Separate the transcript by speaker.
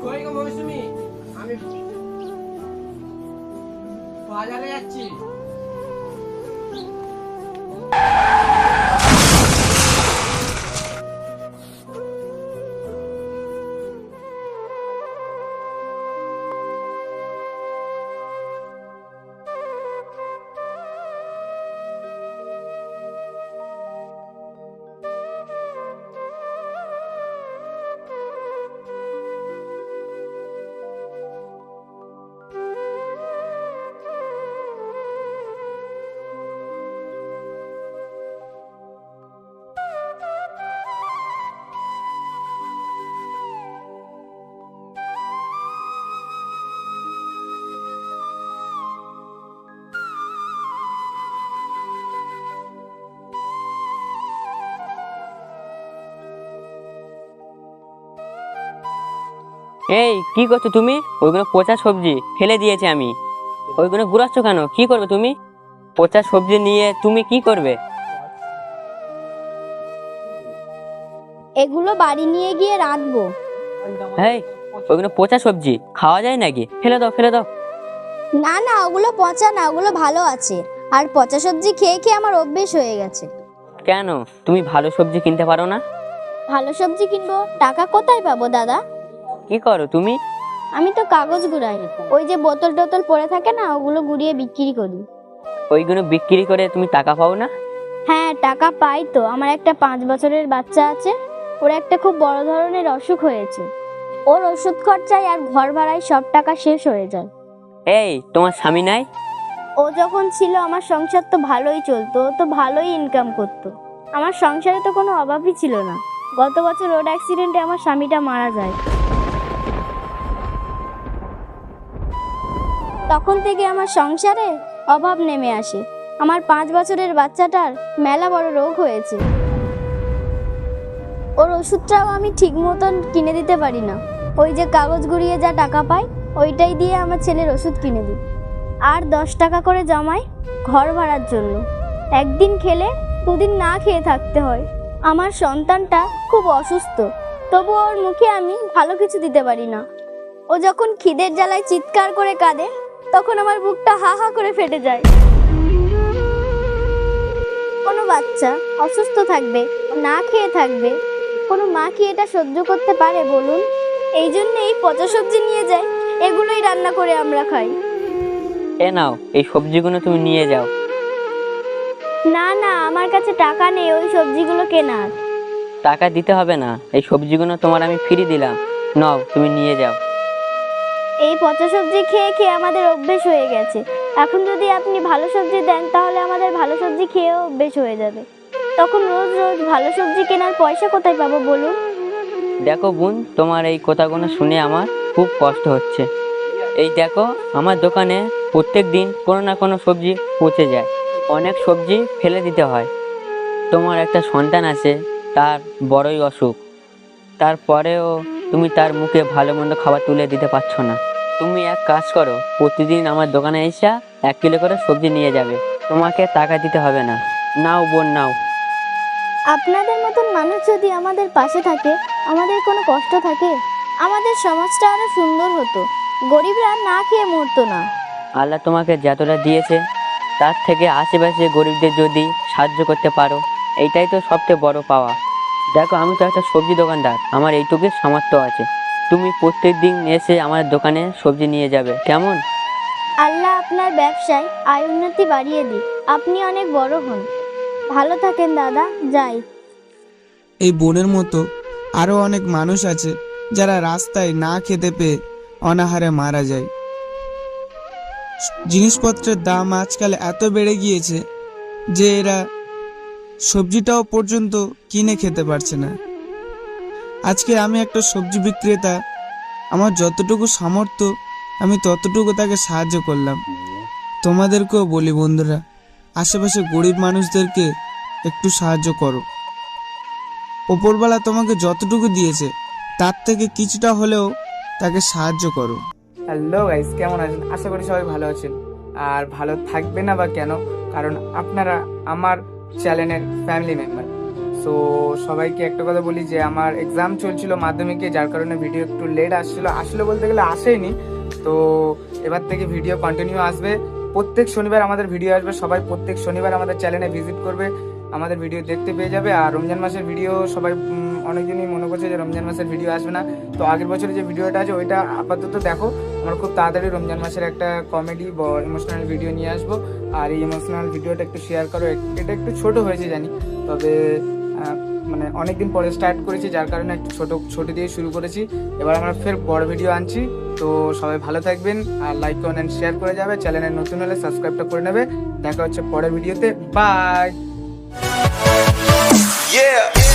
Speaker 1: কই গো মৌসুমি, আমি বাজারে যাচ্ছি।
Speaker 2: এই কি করছো তুমি? ওইগুলো পচা সবজি ফেলে দিয়েছি আমি। ওইগুলো গুড়াচ্ছ কেন? কি করবে তুমি? পচা সবজি নিয়ে তুমি কি করবে?
Speaker 3: এগুলো বাড়ি নিয়ে গিয়ে রাঁধবো।
Speaker 2: এই ওইগুলো পচা সবজি খাওয়া যায় নাকি? ফেলে দাও, ফেলে দাও।
Speaker 3: না না, ওগুলো পচা না, ওগুলো ভালো আছে। আর পচা সবজি খেয়ে খেয়ে আমার অভ্যেস হয়ে গেছে।
Speaker 2: কেন তুমি ভালো সবজি কিনতে পারো না?
Speaker 3: ভালো সবজি কিনবো, টাকা কোথায় পাবো দাদা?
Speaker 2: কি করো তুমি?
Speaker 3: আমি তো কাগজ গুড়াই। ওই যে বোতল টোতল পড়ে থাকে না, ওগুলো গুড়িয়ে বিক্রি করি।
Speaker 2: ওইগুলো বিক্রি করে তুমি টাকা পাও না?
Speaker 3: হ্যাঁ, টাকা পাই তো। আমার একটা 5 বছরের বাচ্চা আছে। ওর একটা খুব বড় ধরনের অসুখ হয়েছে। ওর ওষুধ খরচায় আর ঘর ভাড়ায় সব টাকা শেষ হয়ে যায়।
Speaker 2: এই তোমার স্বামী নাই?
Speaker 3: ও যখন ছিল আমার সংসার তো ভালোই চলতো, ও তো ভালোই ইনকাম করতো। আমার সংসারে তো কোনো অভাবই ছিল না। গত বছর রোড অ্যাক্সিডেন্টে আমার স্বামীটা মারা যায়। তখন থেকে আমার সংসারে অভাব নেমে আসে। আমার 5 বছরের বাচ্চাটার মেলা বড় রোগ হয়েছে। ওর ওষুধটাও আমি ঠিক মতন কিনে দিতে পারি না। ওই যে কাগজ গুঁড়িয়ে যা টাকা পাই, ওইটাই দিয়ে আমার ছেলের ওষুধ কিনে দিই। আর 10 টাকা করে জমাই ঘর ভাড়ার জন্য। একদিন খেলে 2 দিন না খেয়ে থাকতে হয়। আমার সন্তানটা খুব অসুস্থ, তবু ওর মুখে আমি ভালো কিছু দিতে পারি না। ও যখন খিদের জ্বালায় চিৎকার করে কাঁদে, তখন আমার বুকটা হা হা করে ফেটে যায়। কোনো বাচ্চা অসুস্থ থাকবে, না খেয়ে থাকবে, কোনো মা কি এটা সহ্য করতে পারে বলুন? এই জন্য এই পচা সবজি নিয়ে যাই, এগুলোই রান্না করে আমরা খাই।
Speaker 2: এ নাও, এই সবজিগুলো তুমি নিয়ে যাও।
Speaker 3: না না, আমার কাছে টাকা নেই ওই সবজিগুলো কেনার।
Speaker 2: টাকা দিতে হবে না, এই সবজিগুলো তোমার আমি ফ্রি দিলাম। নাও, তুমি নিয়ে যাও।
Speaker 3: এই পচা সবজি খেয়ে খেয়ে আমাদের অভ্যেস হয়ে গেছে। এখন যদি আপনি ভালো সবজি দেন, তাহলে আমাদের ভালো সবজি খেয়েও অভ্যেস হয়ে যাবে। তখন রোজ রোজ ভালো সবজি কেনার পয়সা কোথায় পাবো বলুন?
Speaker 2: দেখো বোন, তোমার এই কথাগুলো শুনে আমার খুব কষ্ট হচ্ছে। এই দেখো, আমার দোকানে প্রত্যেক দিন কোনো না কোনো সবজি পচে যায়। অনেক সবজি ফেলে দিতে হয়। তোমার একটা সন্তান আছে, তার বড়ই অসুখ। তারপরেও তুমি তার মুখে ভালো মন্দ খাবার তুলে দিতে পারছো না। তুমি এক কাজ করো, প্রতিদিন আমার দোকানে এসে 1 কিলো করে সবজি নিয়ে যাবে। তোমাকে টাকা দিতে হবে না। নাও বোন, নাও।
Speaker 3: আপনাদের মতন মানুষ যদি আমাদের পাশে থাকে, আমাদের কোনো কষ্ট থাকে, আমাদের সমাজটা আরো সুন্দর হতো। গরিবরা না খেয়ে মরতো না।
Speaker 2: আল্লাহ তোমাকে যতটা দিয়েছে, তার থেকে আশেপাশে গরিবদের যদি সাহায্য করতে পারো, এইটাই তো সবচেয়ে বড় পাওয়া। দেখো, আমি তো একটা সবজি দোকানদার, আমার এইটুকুই সামর্থ্য আছে। তুমি প্রত্যেক দিন এসে আমার দোকানে সবজি নিয়ে যাবে, কেমন?
Speaker 3: আল্লাহ আপনার ব্যবসায় আয় উন্নতি বাড়িয়ে দিক। আপনি অনেক বড় হন। ভালো থাকেন দাদা, যাই।
Speaker 4: এই বোনের মতো আরও অনেক মানুষ আছে যারা রাস্তায় না খেতে পেয়ে অনাহারে মারা যায়। জিনিসপত্রের দাম আজকাল এত বেড়ে গিয়েছে যে এরা সবজিটাও পর্যন্ত কিনে খেতে পারছে না। আজকে আমি একটা সবজি বিক্রেতা, আমার যতটুকু সামর্থ্য আমি ততটুকু তাকে সাহায্য করলাম। তোমাদেরকেও বলি বন্ধুরা, আশেপাশে গরিব মানুষদেরকে একটু সাহায্য করো। ওপরবেলা তোমাকে যতটুকু দিয়েছে তার থেকে কিছুটা হলেও তাকে সাহায্য করো।
Speaker 5: হ্যালো গাইস, কেমন আছেন? আশা করি সবাই ভালো আছেন। আর ভালো থাকবে না বা কেন, কারণ আপনারা আমার চ্যানেলের ফ্যামিলি মেম্বার। সো সবাইকে একটা কথা বলি যে আমার এক্সাম চলছিল মাধ্যমিকে, যার কারণে ভিডিও একটু লেট আসলে বলতে গেলে আসেনি। তো এবার থেকে ভিডিও কন্টিনিউ আসবে, প্রত্যেক শনিবার আমাদের ভিডিও আসবে। সবাই প্রত্যেক শনিবার আমাদের চ্যানেলে ভিজিট করবে, আমাদের ভিডিও দেখতে পেয়ে যাবে। আর রমজান মাসের ভিডিও সবাই অনেকজনই মনে করছে যে রমজান মাসের ভিডিও আসবে না, তো আগের বছরে যে ভিডিওটা আছে ওইটা আপাতত দেখো। আমরা খুব তাড়াতাড়ি রমজান মাসের একটা কমেডি বা ইমোশনাল ভিডিও নিয়ে আসবো। আর এই ইমোশনাল ভিডিওটা একটু শেয়ার করো। এটা একটু ছোট হয়েছে জানি, তবে মানে অনেকদিন পরে স্টার্ট করেছি, যার কারণে একটু ছোট দিয়ে শুরু করেছি। এবার আমরা ফের বড় ভিডিও আনছি। তো সবাই ভালো থাকবেন, আর লাইক কমেন্ট শেয়ার করে যাবে। চ্যানেলে নতুন হলে সাবস্ক্রাইবটা করে নেবে। দেখা হচ্ছে পরের ভিডিওতে। বাই।
Speaker 6: Yeah.